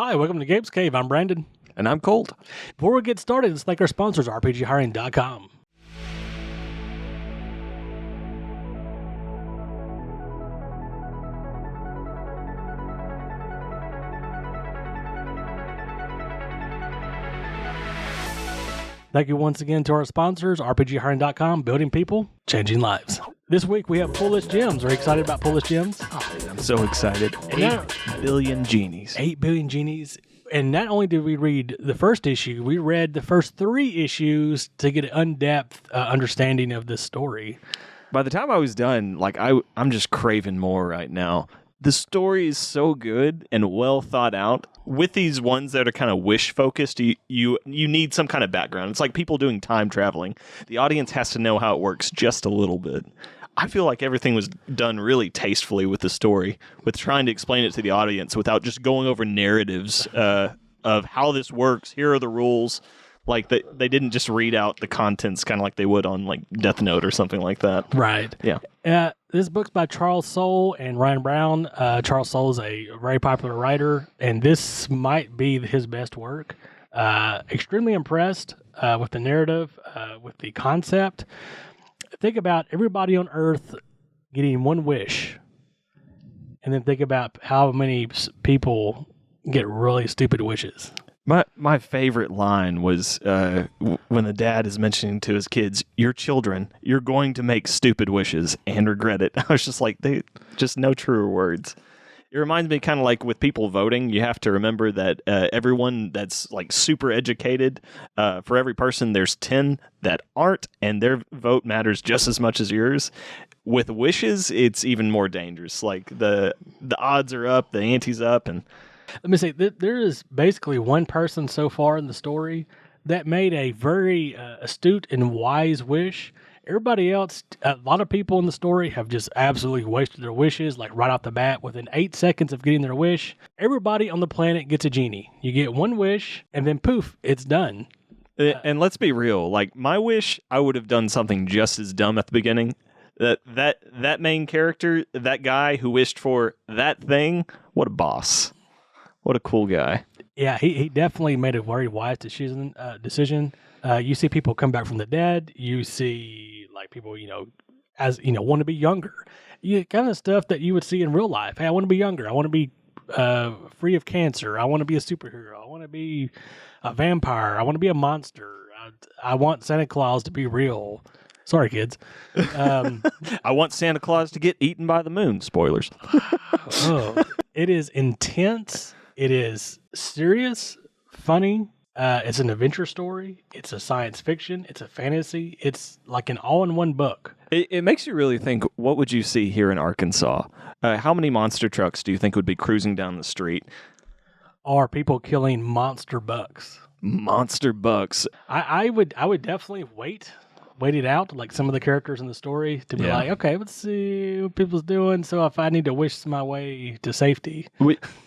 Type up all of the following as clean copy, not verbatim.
Hi, welcome to Gabe's Cave. I'm Brandon. And I'm Colt. Before we get started, let's thank our sponsors, RPGhiring.com. Thank you once again to our sponsors, RPGhiring.com, building people, changing lives. This week we have Pull List Gems. Are you excited about Pull List Gems? Oh, I'm so excited. 8 Billion Genies. 8 Billion Genies. And not only did we read the first issue, we read the first 3 issues to get an in-depth understanding of this story. By the time I was done, I'm just craving more right now. The story is so good and well thought out. With these ones that are kind of wish-focused, you need some kind of background. It's like people doing time traveling. The audience has to know how it works just a little bit. I feel like everything was done really tastefully with the story, with trying to explain it to the audience without just going over narratives of how this works. Here are the rules. Like, they didn't just read out the contents kind of like they would on, like, Death Note or something like that. Right. Yeah. This book's by Charles Soule and Ryan Brown. Charles Soule is a very popular writer, and this might be his best work. Extremely impressed with the narrative, with the concept. Think about everybody on Earth getting one wish, and then think about how many people get really stupid wishes. My favorite line was when the dad is mentioning to his kids, "Your children, you're going to make stupid wishes and regret it." I was just like, just no truer words. It reminds me kind of like with people voting, you have to remember that everyone that's like super educated, for every person, there's 10 that aren't, and their vote matters just as much as yours. With wishes, it's even more dangerous. Like the odds are up, the ante's up, and let me say, there is basically one person so far in the story that made a very astute and wise wish. Everybody else, a lot of people in the story have just absolutely wasted their wishes, like right off the bat, within 8 seconds of getting their wish. Everybody on the planet gets a genie. You get one wish, and then poof, it's done. And let's be real, like my wish, I would have done something just as dumb at the beginning. That main character, that guy who wished for that thing, what a boss. What a cool guy. Yeah, he definitely made a very wise decision. You see people come back from the dead. You see like people, want to be younger. Kind of stuff that you would see in real life. Hey, I want to be younger. I want to be free of cancer. I want to be a superhero. I want to be a vampire. I want to be a monster. I want Santa Claus to be real. Sorry, kids. I want Santa Claus to get eaten by the moon. Spoilers. It is intense. It is serious, funny. It's an adventure story. It's a science fiction. It's a fantasy. It's like an all-in-one book. It makes you really think, what would you see here in Arkansas? How many monster trucks do you think would be cruising down the street? Are people killing monster bucks? Monster bucks. I would definitely wait it out, like some of the characters in the story, to be like, okay, let's see what people's doing. So if I need to wish my way to safety.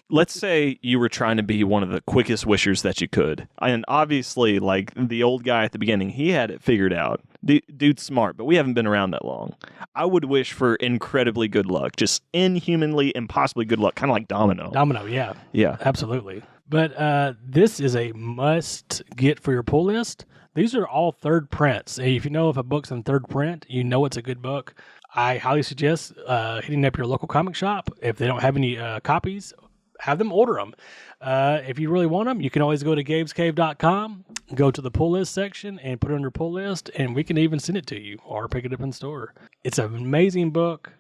Let's say you were trying to be one of the quickest wishers that you could. And obviously, like the old guy at the beginning, he had it figured out. Dude's smart, but we haven't been around that long. I would wish for incredibly good luck, just inhumanly, impossibly good luck, kind of like Domino. Domino, yeah. Yeah. Absolutely. But this is a must get for your pull list. These are all third prints. If you know if a book's in third print, you know it's a good book. I highly suggest hitting up your local comic shop. If they don't have any copies, have them order them. If you really want them, you can always go to gabescave.com, go to the pull list section, and put it on your pull list, and we can even send it to you or pick it up in store. It's an amazing book.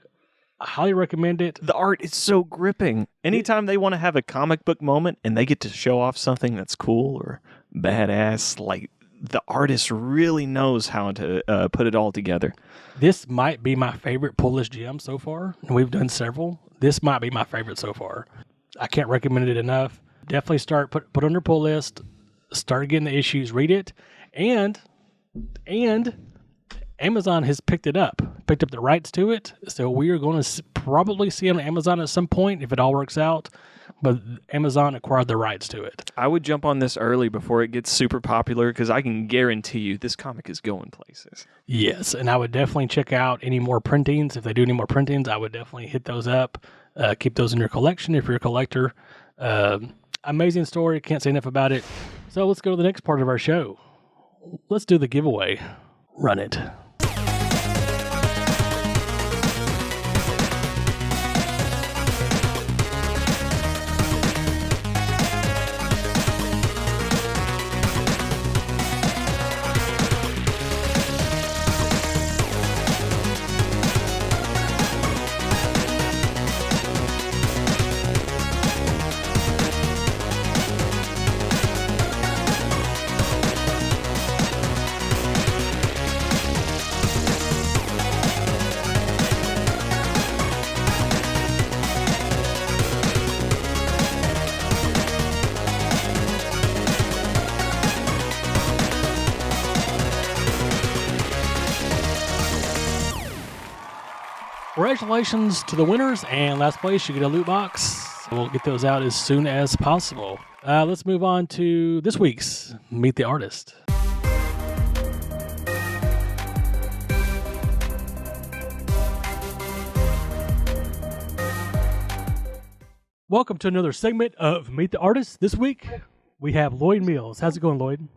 I highly recommend it. The art is so gripping. Anytime they want to have a comic book moment and they get to show off something that's cool or badass, like the artist really knows how to put it all together. This might be my favorite pull list gem so far, and we've done several. This might be my favorite so far. I can't recommend it enough. Definitely start put on your pull list. Start getting the issues, read it, and Amazon has picked up the rights to it. So we are going to probably see it on Amazon at some point if it all works out. But Amazon acquired the rights to it. I would jump on this early before it gets super popular because I can guarantee you this comic is going places. Yes, and I would definitely check out any more printings. If they do any more printings, I would definitely hit those up. Keep those in your collection if you're a collector. Amazing story. Can't say enough about it. So let's go to the next part of our show. Let's do the giveaway. Run it. Congratulations to the winners, and last place, you get a loot box. We'll get those out as soon as possible. Let's move on to this week's Meet the Artist. Welcome to another segment of Meet the Artist. This week, we have Lloyd Mills. How's it going, Lloyd?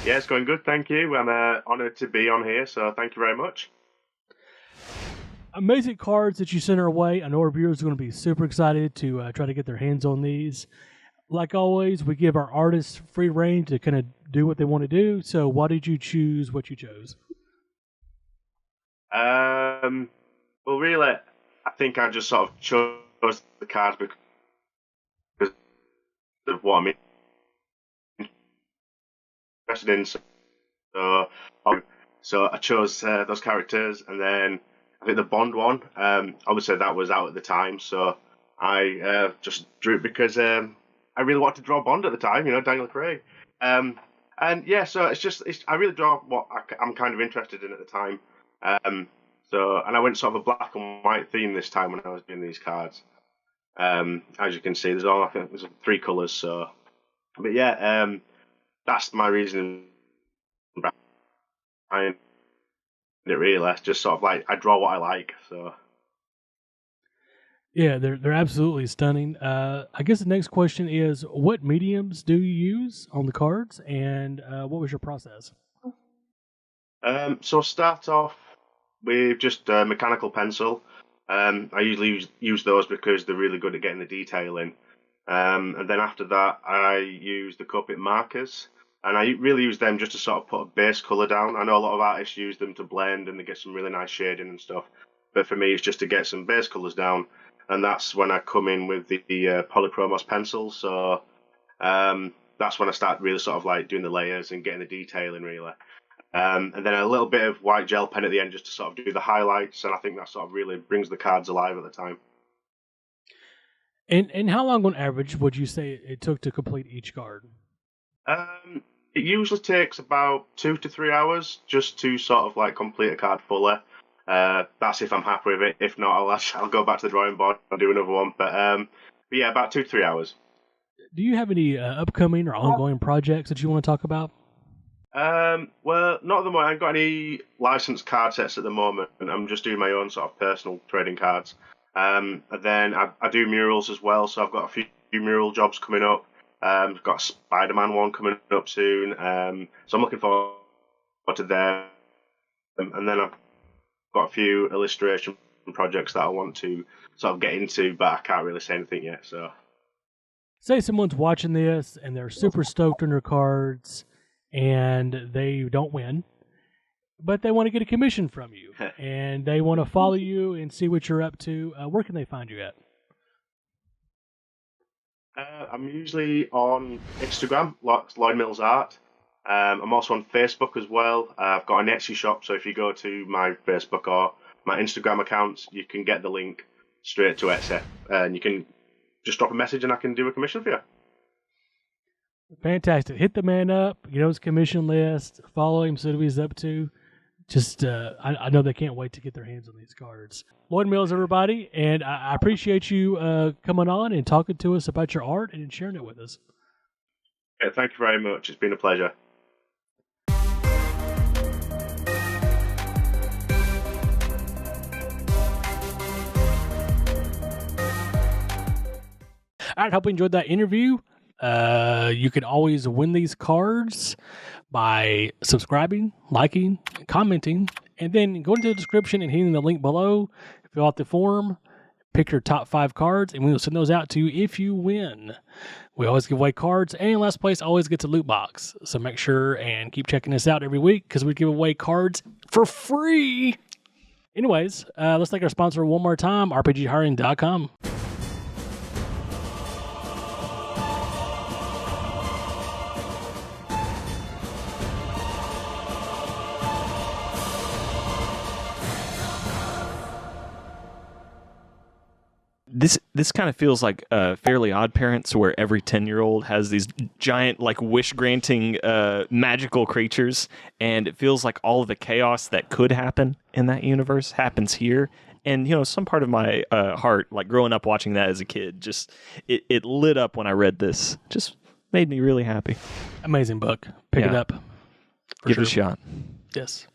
Yeah, it's going good, thank you. I'm honoured to be on here, so thank you very much. Amazing cards that you sent our way. I know our viewers are going to be super excited to try to get their hands on these. Like always, we give our artists free reign to kind of do what they want to do. So why did you choose what you chose? Well, really, I think I just sort of chose the cards because of what I'm interested in. So I chose those characters, and then I think the Bond one, obviously that was out at the time, so I just drew it because I really wanted to draw Bond at the time, Daniel Craig. And yeah, so I really draw what I'm kind of interested in at the time. And I went sort of a black and white theme this time when I was doing these cards. As you can see, I think there's 3 colours, so. But yeah, that's my reason behind it, really. Just sort of like, I draw what I like, so. Yeah, they're absolutely stunning. I guess the next question is, what mediums do you use on the cards, and what was your process? So I'll start off with just a mechanical pencil. I usually use those because they're really good at getting the detail in. And then after that, I use the Copic markers. And I really use them just to sort of put a base colour down. I know a lot of artists use them to blend and they get some really nice shading and stuff. But for me, it's just to get some base colours down. And that's when I come in with the polychromos pencil. So that's when I start really sort of like doing the layers and getting the detail in, really. And then a little bit of white gel pen at the end just to sort of do the highlights. And I think that sort of really brings the cards alive at the time. And how long on average would you say it took to complete each card? It usually takes about 2 to 3 hours just to sort of like complete a card fully. That's if I'm happy with it. If not, I'll go back to the drawing board and do another one. But yeah, about 2 to 3 hours. Do you have any upcoming or ongoing projects that you want to talk about? Well, not at the moment. I haven't got any licensed card sets at the moment. I'm just doing my own sort of personal trading cards. And then I do murals as well. So I've got a few mural jobs coming up. I've got a Spider-Man one coming up soon. So I'm looking forward to that. And then I've got a few illustration projects that I want to sort of get into, but I can't really say anything yet. So, say someone's watching this and they're super stoked on their cards and they don't win, but they want to get a commission from you and they want to follow you and see what you're up to. Where can they find you at? I'm usually on Instagram, Lloyd Mills Art. I'm also on Facebook as well. I've got an Etsy shop, so if you go to my Facebook or my Instagram accounts, you can get the link straight to Etsy, and you can just drop a message and I can do a commission for you. Fantastic. Hit the man up, his commission list, follow him, see what he's up to. Just, I know they can't wait to get their hands on these cards. Lloyd Mills, everybody, and I appreciate you coming on and talking to us about your art and sharing it with us. Yeah, thank you very much. It's been a pleasure. I hope you enjoyed that interview. You can always win these cards by subscribing, liking, commenting, and then going to the description and hitting the link below. Fill out the form, pick your top 5 cards, and we will send those out to you if you win. We always give away cards, and last place always gets a loot box. So make sure and keep checking us out every week because we give away cards for free. Anyways, let's thank our sponsor one more time, RPGhiring.com. This kind of feels like Fairly Odd Parents, where every 10-year-old has these giant, like, wish-granting magical creatures, and it feels like all of the chaos that could happen in that universe happens here. And, you know, some part of my heart, like growing up watching that as a kid, just it lit up when I read this. Just made me really happy. Amazing book. Pick it up. Give it a shot. Yes.